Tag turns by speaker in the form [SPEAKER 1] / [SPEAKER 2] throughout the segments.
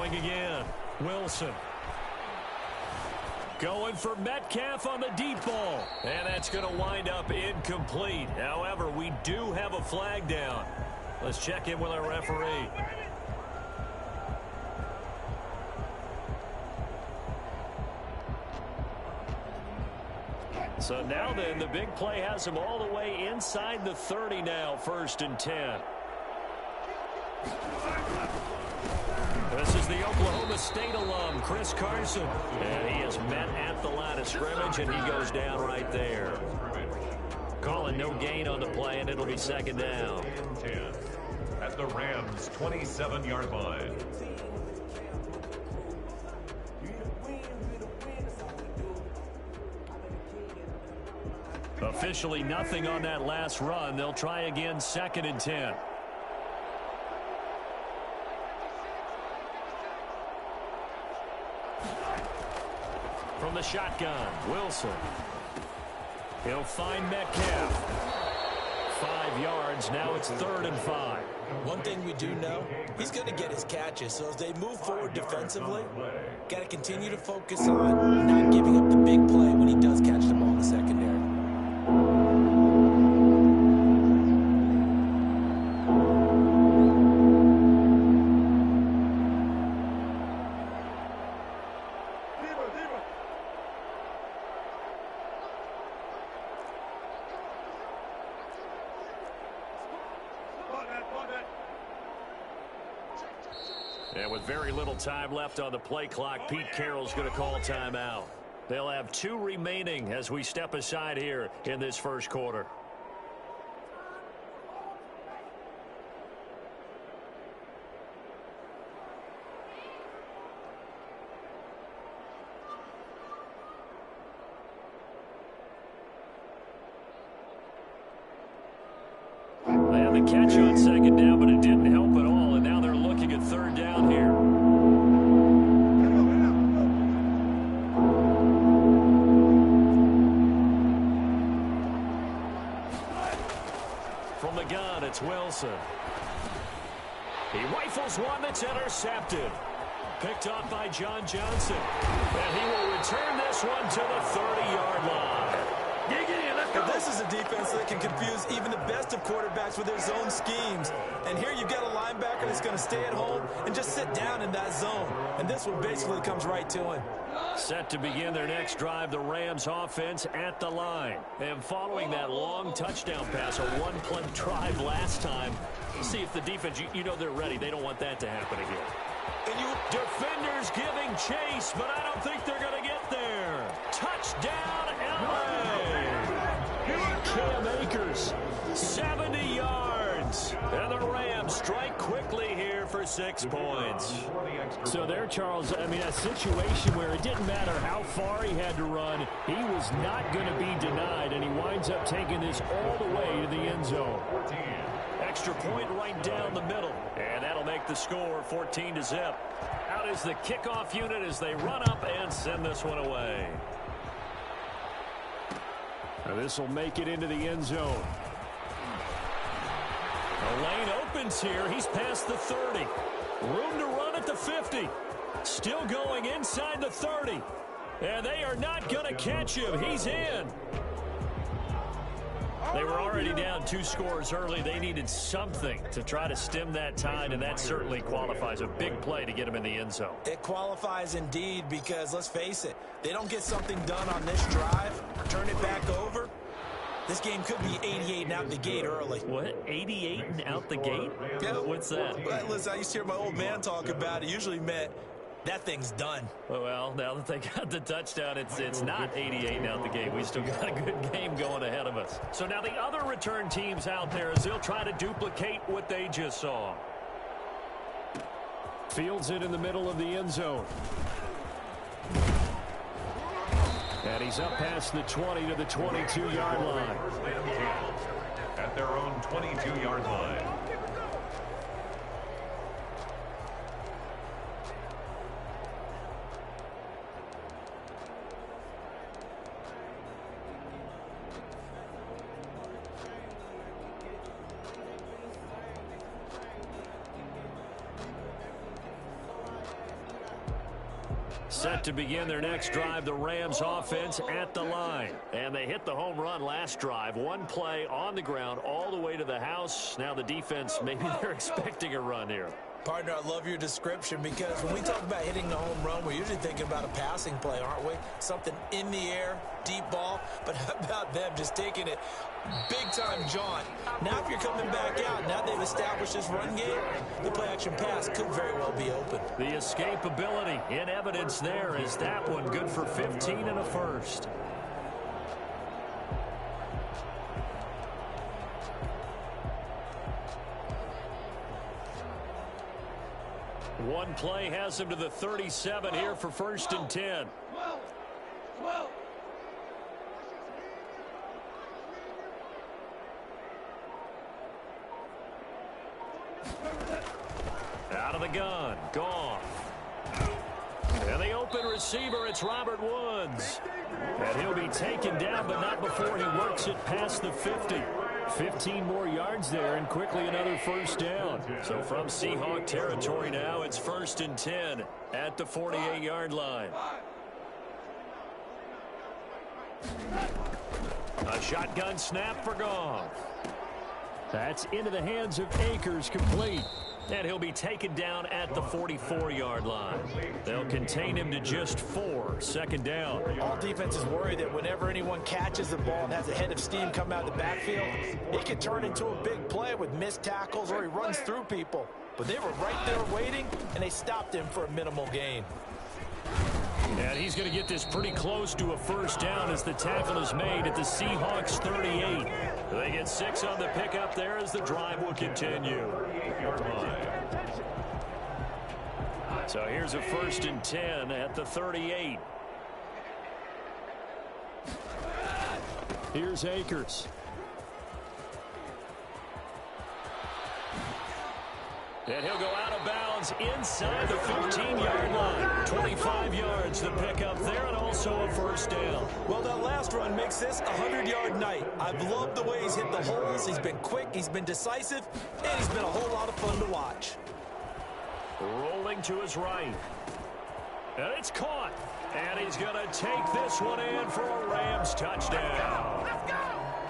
[SPEAKER 1] throwing again. Wilson. Going for Metcalf on the deep ball. And that's going to wind up incomplete. However, we do have a flag down. Let's check in with our referee. So now then, the big play has him all the way inside the 30 now, 1st and 10. This is the Oklahoma State alum, Chris Carson. And he is met at the line of scrimmage, and he goes down right there. Calling no gain on the play, and it'll be 2nd down.
[SPEAKER 2] 10 at the Rams' 27-yard line.
[SPEAKER 1] Officially nothing on that last run. They'll try again, 2nd and 10. From the shotgun, Wilson. He'll find Metcalf. 5 yards. Now it's 3rd and 5.
[SPEAKER 3] One thing we do know, he's going to get his catches. So as they move forward defensively, got to continue to focus on not giving up the big play when he does catch the ball in the secondary.
[SPEAKER 1] And with very little time left on the play clock, Pete Carroll's going to call timeout. They'll have 2 remaining as we step aside here in this 1st quarter. They had the catch on 2nd down, but it didn't help at all, and now they're looking at 3rd down here. From the gun, it's Wilson. He rifles one that's intercepted. Picked off by John Johnson. And he will return this one to the 30-yard line.
[SPEAKER 3] This is a defense that can confuse even the best of quarterbacks with their zone schemes. And here you've got a linebacker that's going to stay at home and just sit down in that zone. And this one basically comes right to him.
[SPEAKER 1] Set to begin their next drive, the Rams offense at the line. And following that long touchdown pass, a one-play drive last time, see if the defense, you know they're ready. They don't want that to happen again. Defenders giving chase, but I don't think they're going to get there. Touchdown, LA! Cam Akers, 70 yards. And the Rams strike quickly here for 6 points. So there, Charles, I mean, a situation where it didn't matter how far he had to run, he was not going to be denied, and he winds up taking this all the way to the end zone. Extra point right down the middle, and that'll make the score 14-0. Out is the kickoff unit as they run up and send this one away. This will make it into the end zone. The lane opens here. He's past the 30. Room to run at the 50. Still going inside the 30. And they are not going to catch him. He's in. They were already down 2 scores early. They needed something to try to stem that tide, and that certainly qualifies. A big play to get him in the end zone.
[SPEAKER 3] It qualifies indeed because, let's face it, they don't get something done on this drive, turn it back over, this game could be 88 and out the gate early.
[SPEAKER 1] What? 88 and out the gate?
[SPEAKER 3] Yeah.
[SPEAKER 1] What's that?
[SPEAKER 3] Well, listen, I used to hear my old man talk about it. Usually meant that thing's done.
[SPEAKER 1] Well, now that they got the touchdown, it's not 88 and out the gate. We still got a good game going ahead of us. So now the other return teams out there as they'll try to duplicate what they just saw. Fields it in the middle of the end zone. And he's up past the 20 to the 22-yard line.
[SPEAKER 2] At their own 22-yard line.
[SPEAKER 1] Set to begin their next drive, the Rams offense at the line. And they hit the home run last drive. One play on the ground all the way to the house. Now the defense, maybe they're expecting a run here.
[SPEAKER 3] Partner, I love your description because when we talk about hitting the home run, we're usually thinking about a passing play, aren't we? Something in the air, deep ball. But how about them just taking it big-time jaunt? Now if you're coming back out, now they've established this run game, the play-action pass could very well be open.
[SPEAKER 1] The escapability in evidence there is that one good for 15 and a first. One play has him to the 37 here for 1st and 10. Out of the gun, Goff. And the open receiver, it's Robert Woods. And he'll be taken down, but not before he works it past the 50. 15 more yards there, and quickly another first down. So from Seahawk territory now, it's 1st and 10 at the 48-yard line. A shotgun snap for Goff. That's into the hands of Akers, complete. And he'll be taken down at the 44-yard line. They'll contain him to just 4, 2nd down.
[SPEAKER 3] All defenses worry that whenever anyone catches the ball and has a head of steam come out of the backfield, it can turn into a big play with missed tackles or he runs through people. But they were right there waiting, and they stopped him for a minimal gain.
[SPEAKER 1] And he's going to get this pretty close to a first down as the tackle is made at the Seahawks 38. They get 6 on the pickup there as the drive will continue. So here's a 1st and 10 at the 38. Here's Akers. And he'll go out of bounds inside the 15-yard line. 25 yards the pickup there, and also a first down.
[SPEAKER 3] Well, that last run makes this a 100-yard night. I've loved the way he's hit the holes. He's been quick, he's been decisive, and he's been a whole lot of fun to watch.
[SPEAKER 1] Rolling to his right. And it's caught. And he's going to take this one in for a Rams touchdown. Let's go!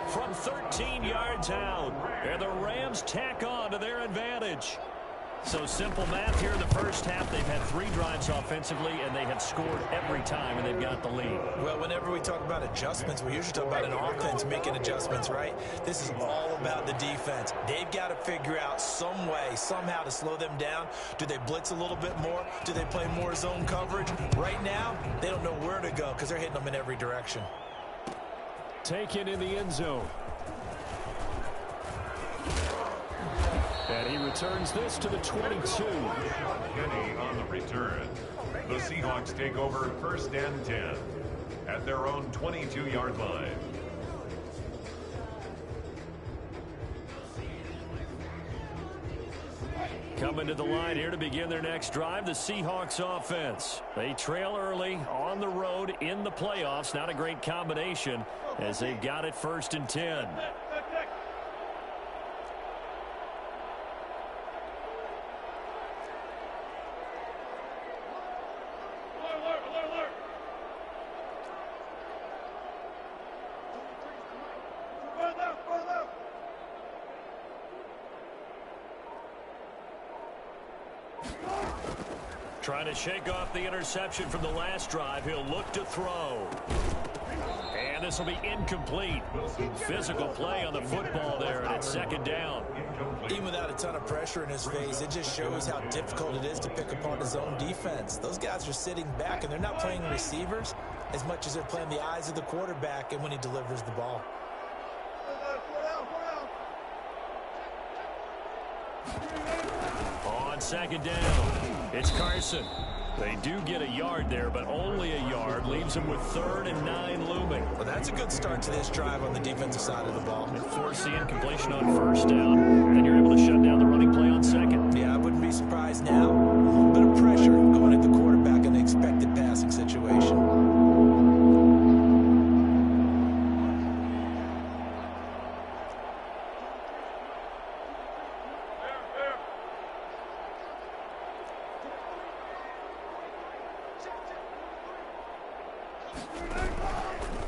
[SPEAKER 1] From 13 yards out. And the Rams tack on to their advantage. So simple math here in the first half. They've had 3 drives offensively, and they have scored every time, and they've got the lead.
[SPEAKER 3] Well, whenever we talk about adjustments, we usually talk about an offense making adjustments, right? This is all about the defense. They've got to figure out some way, somehow to slow them down. Do they blitz a little bit more? Do they play more zone coverage? Right now, they don't know where to go because they're hitting them in every direction.
[SPEAKER 1] Taken in the end zone. And he returns this to the 22.
[SPEAKER 2] Kenny on the return. The Seahawks take over 1st and 10 at their own 22-yard line.
[SPEAKER 1] Coming to the line here to begin their next drive, the Seahawks offense. They trail early on the road in the playoffs. Not a great combination as they've got it 1st and 10. Trying to shake off the interception from the last drive. He'll look to throw. And this will be incomplete. Physical play on the football there, and it's 2nd down.
[SPEAKER 3] Even without a ton of pressure in his face, it just shows how difficult it is to pick apart his own defense. Those guys are sitting back, and they're not playing receivers as much as they're playing the eyes of the quarterback and when he delivers the ball.
[SPEAKER 1] On 2nd down, it's Carson. They do get a yard there, but only a yard. Leaves them with 3rd and 9 looming.
[SPEAKER 3] Well, that's a good start to this drive on the defensive side of the ball.
[SPEAKER 1] Force the incompletion on 1st down. Then you're able to shut down the running play on 2nd.
[SPEAKER 3] Yeah, I wouldn't be surprised now. A little bit of pressure going at the quarterback in the expected passing situation.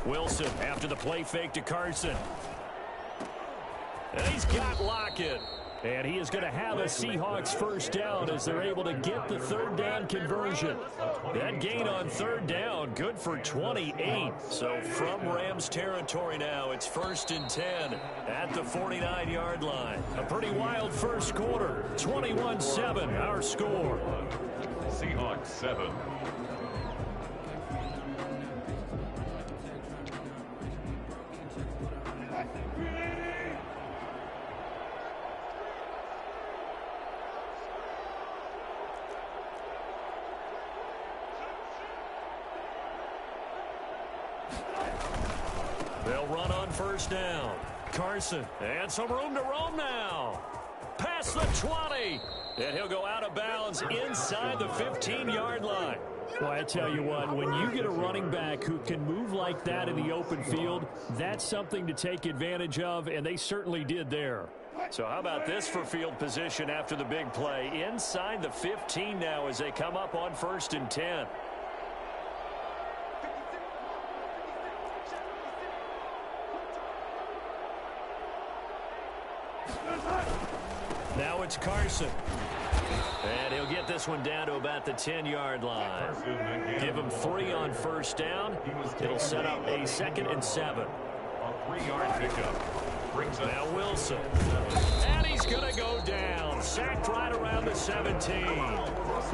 [SPEAKER 1] Wilson after the play fake to Carson. And he's got Lockett. And he is going to have a Seahawks first down as they're able to get the third down conversion. That gain on third down, good for 28. So from Rams territory now, it's 1st and 10 at the 49-yard line. A pretty wild first quarter, 21-7, our score.
[SPEAKER 2] Seahawks 7.
[SPEAKER 1] They'll run on first down. Carson, and some room to roam now. Past the 20. And he'll go out of bounds inside the 15-yard line. Well, I tell you what, when you get a running back who can move like that in the open field, that's something to take advantage of, and they certainly did there. So how about this for field position after the big play? Inside the 15 now as they come up on 1st and 10. Now it's Carson. And he'll get this one down to about the 10-yard line. Give him 3 on first down. It'll set up a 2nd and 7.
[SPEAKER 2] A 3-yard pickup. Brings up
[SPEAKER 1] now Wilson. And he's going to go down. Sacked right around the 17.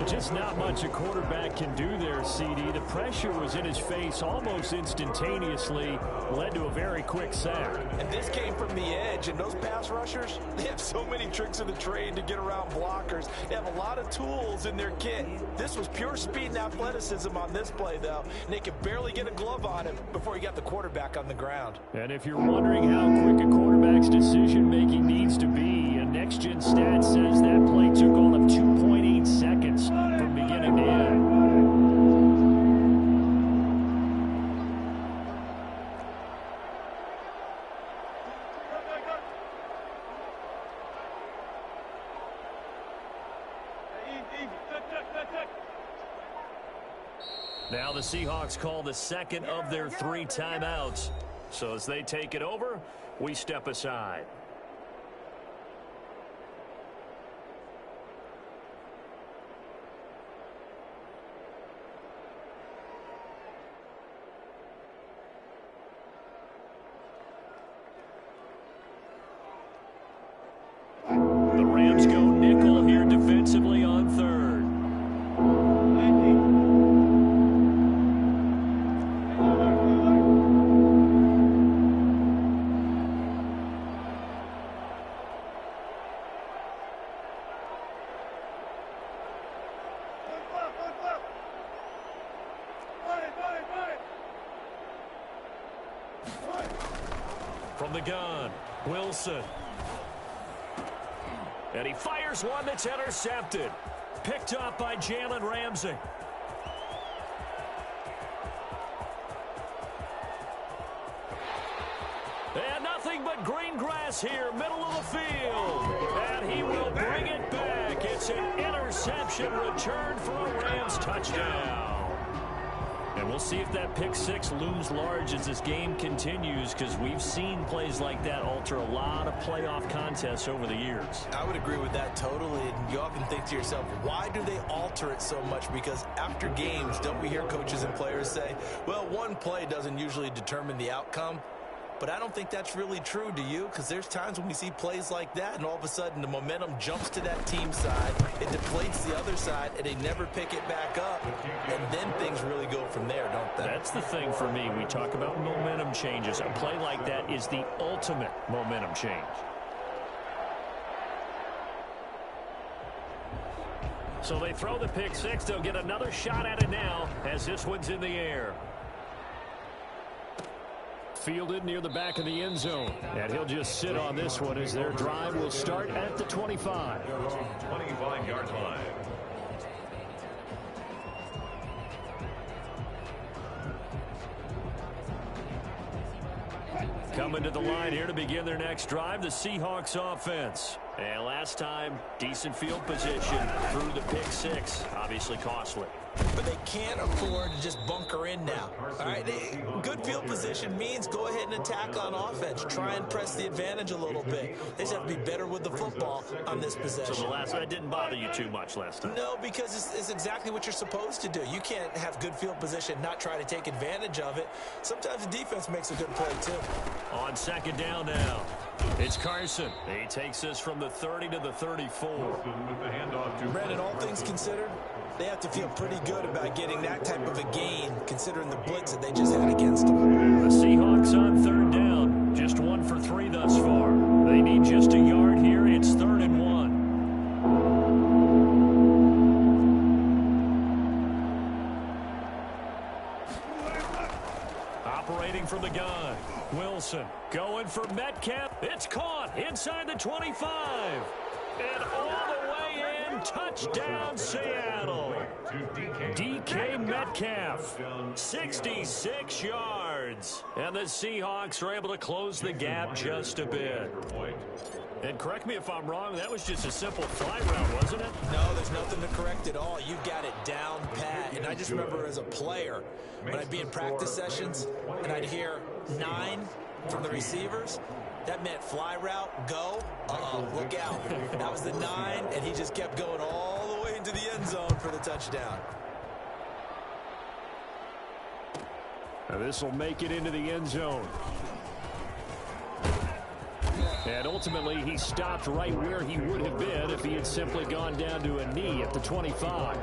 [SPEAKER 1] Just not much a quarterback can do there, CD. The pressure was in his face almost instantaneously. Led to a very quick sack.
[SPEAKER 3] And this came from the edge, and those pass rushers, they have so many tricks of the trade to get around blockers. They have a lot of tools in their kit. This was pure speed and athleticism on this play, though. And they could barely get a glove on him before he got the quarterback on the ground.
[SPEAKER 1] And if you're wondering how quick a quarterback's decision-making needs to be, a next-gen stat says that play took all of 2.8 seconds from beginning to end. Now the Seahawks call the second of their 3 timeouts. So as they take it over, we step aside. The Rams go nickel here defensively on 3rd. From the gun, Wilson. And he fires one that's intercepted. Picked up by Jalen Ramsey. And nothing but green grass here, middle of the field. And he will bring it back. It's an interception return for a Rams touchdown. And we'll see if that pick 6 looms large as this game continues, because we've seen plays like that alter a lot of playoff contests over the years.
[SPEAKER 3] I would agree with that totally. And you often think to yourself, why do they alter it so much? Because after games, don't we hear coaches and players say, well, one play doesn't usually determine the outcome? But I don't think that's really true, do you? Because there's times when we see plays like that, and all of a sudden the momentum jumps to that team side, it deflates the other side, and they never pick it back up. And then things really go from there, don't they?
[SPEAKER 1] That's the thing for me. We talk about momentum changes. A play like that is the ultimate momentum change. So they throw the pick 6. They'll get another shot at it now as this one's in the air. Fielded near the back of the end zone. And he'll just sit on this one as their drive will start at the 25.
[SPEAKER 2] 25-yard line.
[SPEAKER 1] Coming to the line here to begin their next drive, the Seahawks offense. And last time, decent field position through the pick six. Obviously costly.
[SPEAKER 3] But they can't afford to just bunker in now. All right, good field position means go ahead and attack on offense. Try and press the advantage a little bit. They just have to be better with the football on this possession.
[SPEAKER 1] So the last one didn't bother you too much last time?
[SPEAKER 3] No, because it's exactly what you're supposed to do. You can't have good field position, not try to take advantage of it. Sometimes the defense makes a good play, too.
[SPEAKER 1] On second down now, it's Carson. He takes us from the 30 to the 34.
[SPEAKER 3] Brandon, all things considered, they have to feel pretty good about getting that type of a gain, considering the blitz that they just had against them.
[SPEAKER 1] The Seahawks on third down, just 1 for 3 thus far. They need just a yard here. It's 3rd and 1. Operating from the gun, Wilson going for Metcalf. It's caught inside the 25. And all the way in, touchdown Seattle. DK Metcalf, 66 yards. And the Seahawks are able to close the gap just a bit. And correct me if I'm wrong, that was just a simple fly route, wasn't it?
[SPEAKER 3] No, there's nothing to correct at all. You got it down pat. And I just remember as a player, when I'd be in practice sessions and I'd hear 9 from the receivers, that meant fly route, go, look out. That was the 9, and he just kept going all the way into the end zone for the touchdown.
[SPEAKER 1] Now this will make it into the end zone. And ultimately, he stopped right where he would have been if he had simply gone down to a knee at the 25.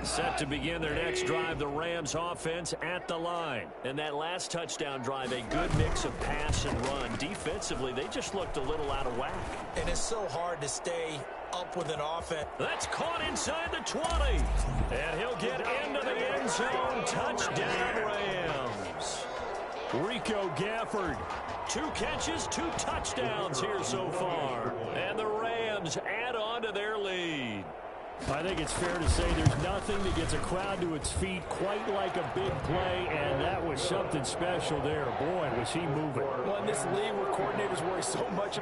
[SPEAKER 1] Set to begin their next drive, the Rams offense at the line. And that last touchdown drive, a good mix of pass and run. Defensively, they just looked a little out of whack.
[SPEAKER 3] And it's so hard to stay up with an offense.
[SPEAKER 1] That's caught inside the 20. And he'll get into the end zone. Touchdown, Rams. Rico Gafford, 2 catches, 2 touchdowns here so far. And the Rams add on to their lead. I think it's fair to say there's nothing that gets a crowd to its feet quite like a big play, and that was something special there. Boy, was he moving.
[SPEAKER 3] Well, in this league where coordinators worry so much about